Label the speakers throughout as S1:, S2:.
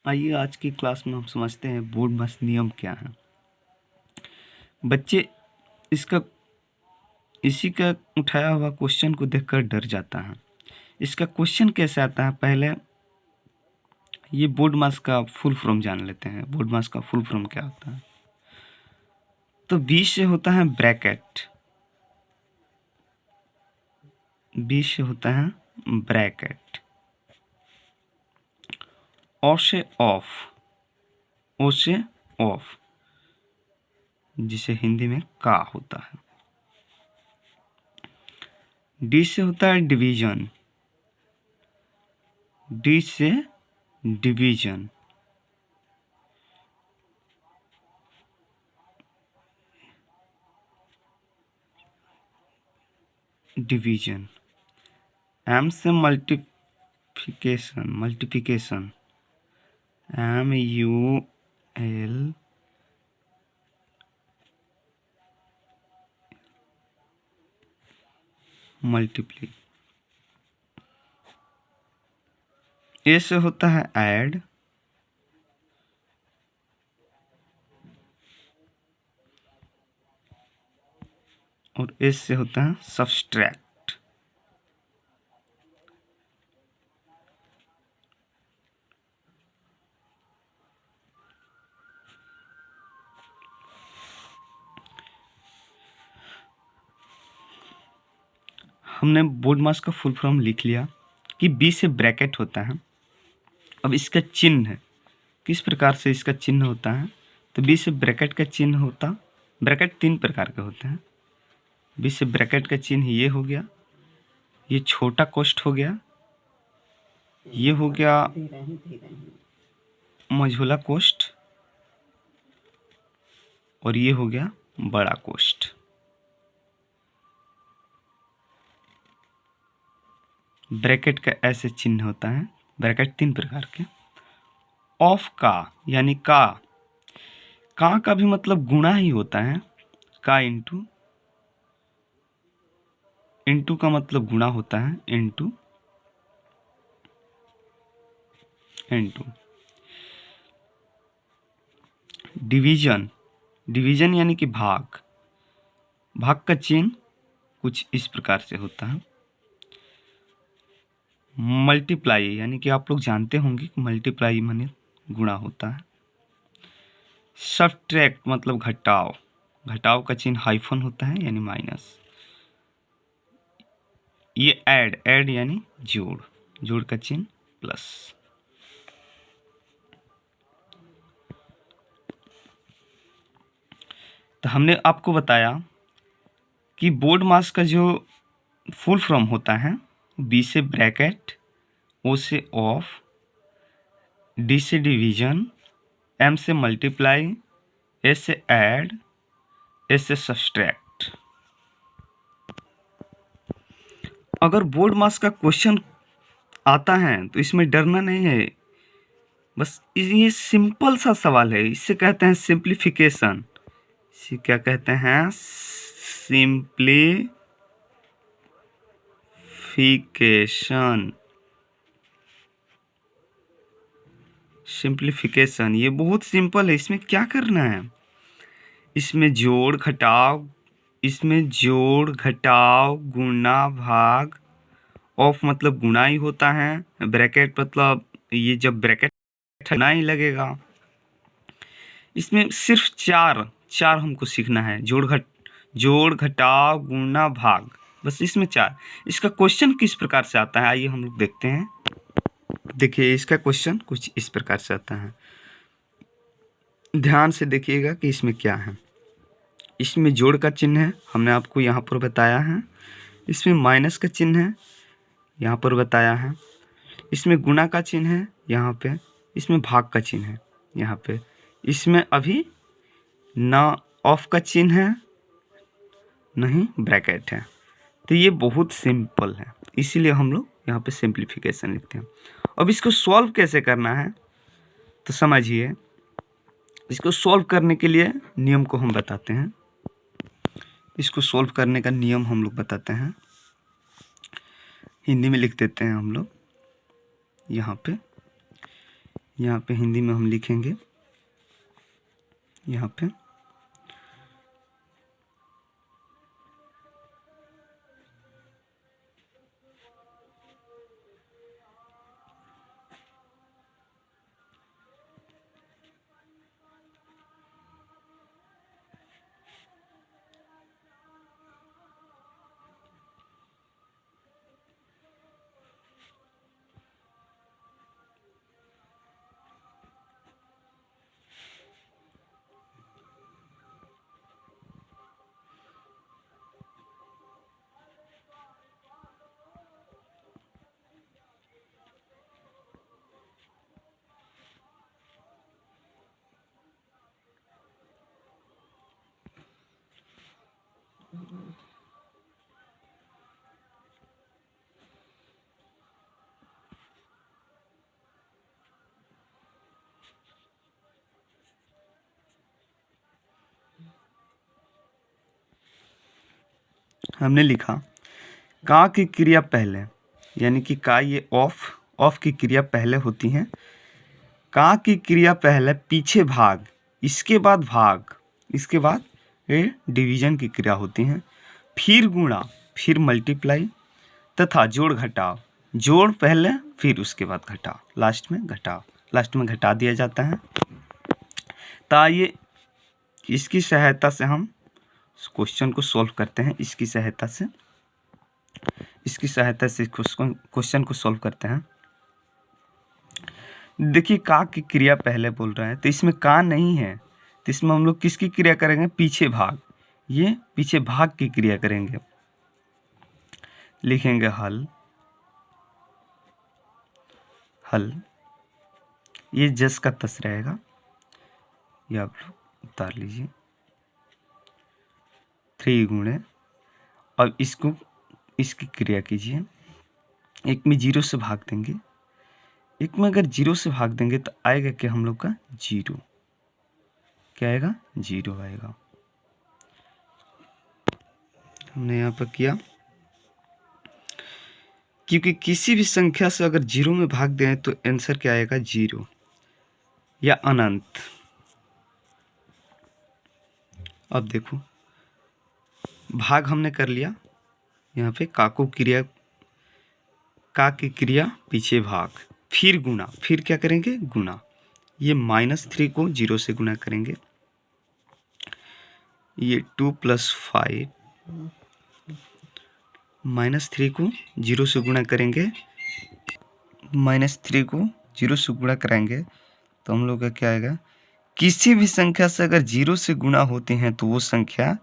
S1: आइए आज की क्लास में हम समझते हैं बोर्डमास नियम क्या है। बच्चे इसी का उठाया हुआ क्वेश्चन को देखकर डर जाता है। इसका क्वेश्चन कैसे आता है, पहले ये बोर्डमास का फुल फॉर्म जान लेते हैं। बोर्डमास का फुल फॉर्म क्या होता है? तो बी से होता है ब्रैकेट, बी से होता है ब्रैकेट, ओ से ऑफ, ओ से ऑफ, जिसे हिंदी में का होता है। डी से होता है डिवीजन, डी से डिवीजन, डिवीजन। एम से मल्टीप्लिकेशन, मल्टीप्लिकेशन, MUL मल्टीप्ली। ए से होता है ऐड, और एस से होता है सब्सट्रैक्ट। हमने बोर्डमास का फुल फॉर्म लिख लिया कि बी से ब्रैकेट होता है। अब इसका चिन्ह किस प्रकार से इसका चिन्ह होता है, तो बी से ब्रैकेट का चिन्ह होता, ब्रैकेट तीन प्रकार के होते हैं। बी से ब्रैकेट का चिन्ह ये हो गया, ये छोटा कोष्ठ हो गया, ये हो गया मझोला कोष्ठ, और ये हो गया बड़ा कोष्ठ। ब्रैकेट का ऐसे चिन्ह होता है। ब्रैकेट तीन प्रकार के। ऑफ का यानी का का भी मतलब गुणा ही होता है। का इंटू, इंटू का मतलब गुणा होता है, इंटू इंटू। डिवीजन, डिवीजन यानी कि भाग, भाग का चिन्ह कुछ इस प्रकार से होता है। मल्टीप्लाई यानी कि आप लोग जानते होंगे कि मल्टीप्लाई माने गुणा होता है। सब्ट्रैक्ट मतलब घटाव, घटाव का चिन्ह हाइफन होता है यानी माइनस। ये ऐड, ऐड यानी जोड़, जोड़ का चिन्ह प्लस। तो हमने आपको बताया कि बोर्डमास का जो फुल फॉर्म होता है, बी से ब्रैकेट, ओ से ऑफ, डी से डिवीजन, एम से मल्टीप्लाई, ए से ऐड, एस से सब्सट्रैक्ट। अगर बोर्डमास का क्वेश्चन आता है तो इसमें डरना नहीं है, बस ये सिंपल सा सवाल है। इससे कहते हैं सिंप्लीफिकेशन। इसे क्या कहते हैं? Simplification, simplification. ये बहुत सिंपल है। इसमें क्या करना है? इसमें जोड़ घटाव, इसमें जोड़ घटाव गुणा भाग, ऑफ मतलब गुणा ही होता है, ब्रैकेट मतलब ये जब ब्रैकेट गुणा ही लगेगा। इसमें सिर्फ चार चार हमको सीखना है, जोड़ घटाव गुणा भाग, बस इसमें चार। इसका क्वेश्चन किस प्रकार से आता है आइए हम लोग देखते हैं। देखिए इसका क्वेश्चन कुछ इस प्रकार से आता है, ध्यान से देखिएगा कि इसमें क्या है। इसमें जोड़ का चिन्ह है, हमने आपको यहाँ पर बताया है। इसमें माइनस का चिन्ह है, यहाँ पर बताया है। इसमें गुणा का चिन्ह है यहाँ पे, इसमें भाग का चिन्ह है यहाँ पे। इसमें अभी ना ऑफ का चिन्ह है, नहीं ब्रैकेट है। तो ये बहुत सिंपल है, इसीलिए हम लोग यहाँ पे सिंप्लीफिकेशन लिखते हैं। अब इसको सॉल्व कैसे करना है तो समझिए। इसको सॉल्व करने के लिए नियम को हम बताते हैं। इसको सॉल्व करने का नियम हम लोग बताते हैं, हिंदी में लिख देते हैं हम लोग यहाँ पे। यहाँ पे हिंदी में हम लिखेंगे यहाँ पे हमने लिखा का की क्रिया पहले, यानी कि का ये ऑफ की क्रिया पहले होती है। का की क्रिया पहले पीछे भाग, इसके बाद भाग, इसके बाद ये डिवीजन की क्रिया होती है। फिर गुणा, फिर मल्टीप्लाई तथा जोड़ घटाव, जोड़ पहले फिर उसके बाद घटाव, लास्ट में घटाव, लास्ट में घटा दिया जाता है। तो आइए इसकी सहायता से हम क्वेश्चन को सॉल्व करते हैं। इसकी सहायता से क्वेश्चन को सॉल्व करते हैं। देखिए का की क्रिया पहले बोल रहा है, तो इसमें का नहीं है, तो इसमें हम लोग किसकी क्रिया करेंगे? पीछे भाग, ये पीछे भाग की क्रिया करेंगे। लिखेंगे हल, हल, ये जस का तस रहेगा, ये आप लोग उतार लीजिए। 3 गुणे, अब इसको इसकी क्रिया कीजिए। एक में 0 से भाग देंगे, एक में अगर 0 से भाग देंगे तो आएगा क्या हम लोग का? 0। क्या आएगा? 0 आएगा। हमने यहाँ पर किया, क्योंकि किसी भी संख्या से अगर 0 में भाग दें तो आंसर क्या आएगा? 0 या अनंत। अब देखो भाग हमने कर लिया, यहाँ पे का की क्रिया पीछे भाग, फिर गुना, फिर क्या करेंगे? गुना। ये -3 को 0 से गुना करेंगे, ये 2 + 5, -3 को 0 से गुना करेंगे, -3 को 0 से गुणा कराएंगे तो हम लोग का क्या आएगा? किसी भी संख्या से अगर 0 से गुणा होते हैं तो वो संख्या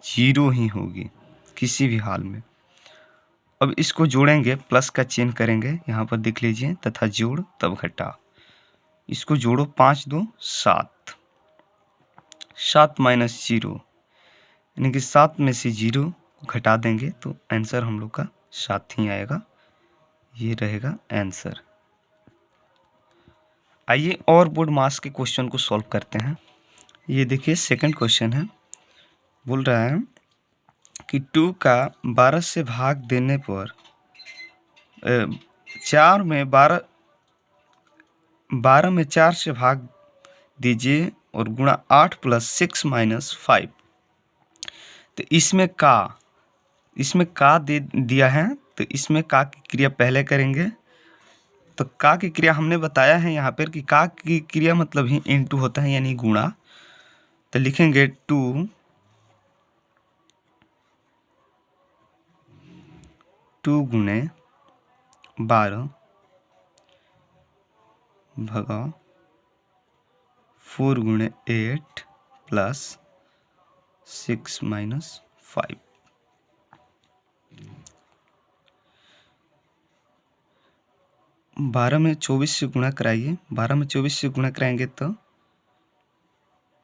S1: 0 ही होगी किसी भी हाल में। अब इसको जोड़ेंगे, प्लस का चिन्ह करेंगे, यहाँ पर देख लीजिए, तथा जोड़ तब घटा। इसको जोड़ो, 5 2 7, 7 - 0, यानी कि 7 में से 0 घटा देंगे तो आंसर हम लोग का 7 ही आएगा। ये रहेगा आंसर। आइए और बोर्ड मास के क्वेश्चन को सॉल्व करते हैं। ये देखिए सेकंड क्वेश्चन है, बोल रहा है कि 2 का 12 से भाग देने पर 4 में 12 में 4 से भाग दीजिए और गुणा 8 + 6 - 5। तो इसमें का दे दिया है, तो इसमें का की क्रिया पहले करेंगे। तो का की क्रिया हमने बताया है यहाँ पर कि का की क्रिया मतलब ही इनटू होता है, यानी गुणा। तो लिखेंगे 2 गुणे 12 भगा 4 गुणे 8 + 6 - 5। 12 में 24 से गुणा कराइए, 12 में 24 से गुणा कराएंगे तो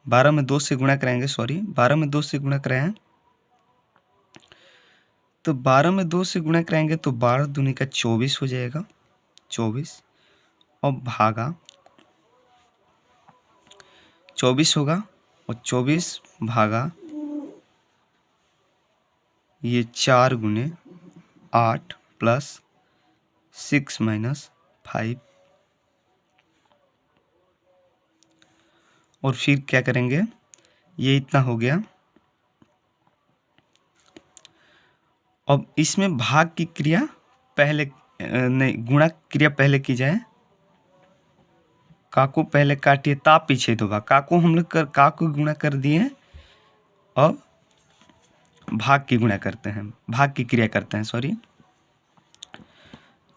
S1: 12 में 2 से गुणा कराएंगे, 12 में 2 से गुणा कराएं तो 12 में 2 से गुणा कराएंगे तो 12 दूनी का 24 हो जाएगा, 24। और भागा 24 होगा, और 24 भागा ये 4 गुणे 8 + 6 - 5। और फिर क्या करेंगे, ये इतना हो गया। अब इसमें भाग की क्रिया पहले नहीं, गुणा क्रिया पहले की जाए। का को पहले काटिए ता पीछे तो का को हम लोग का को गुणा कर दिए, अब भाग की गुणा करते हैं, भाग की क्रिया करते हैं, सॉरी।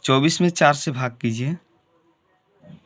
S1: 24 में 4 से भाग कीजिए,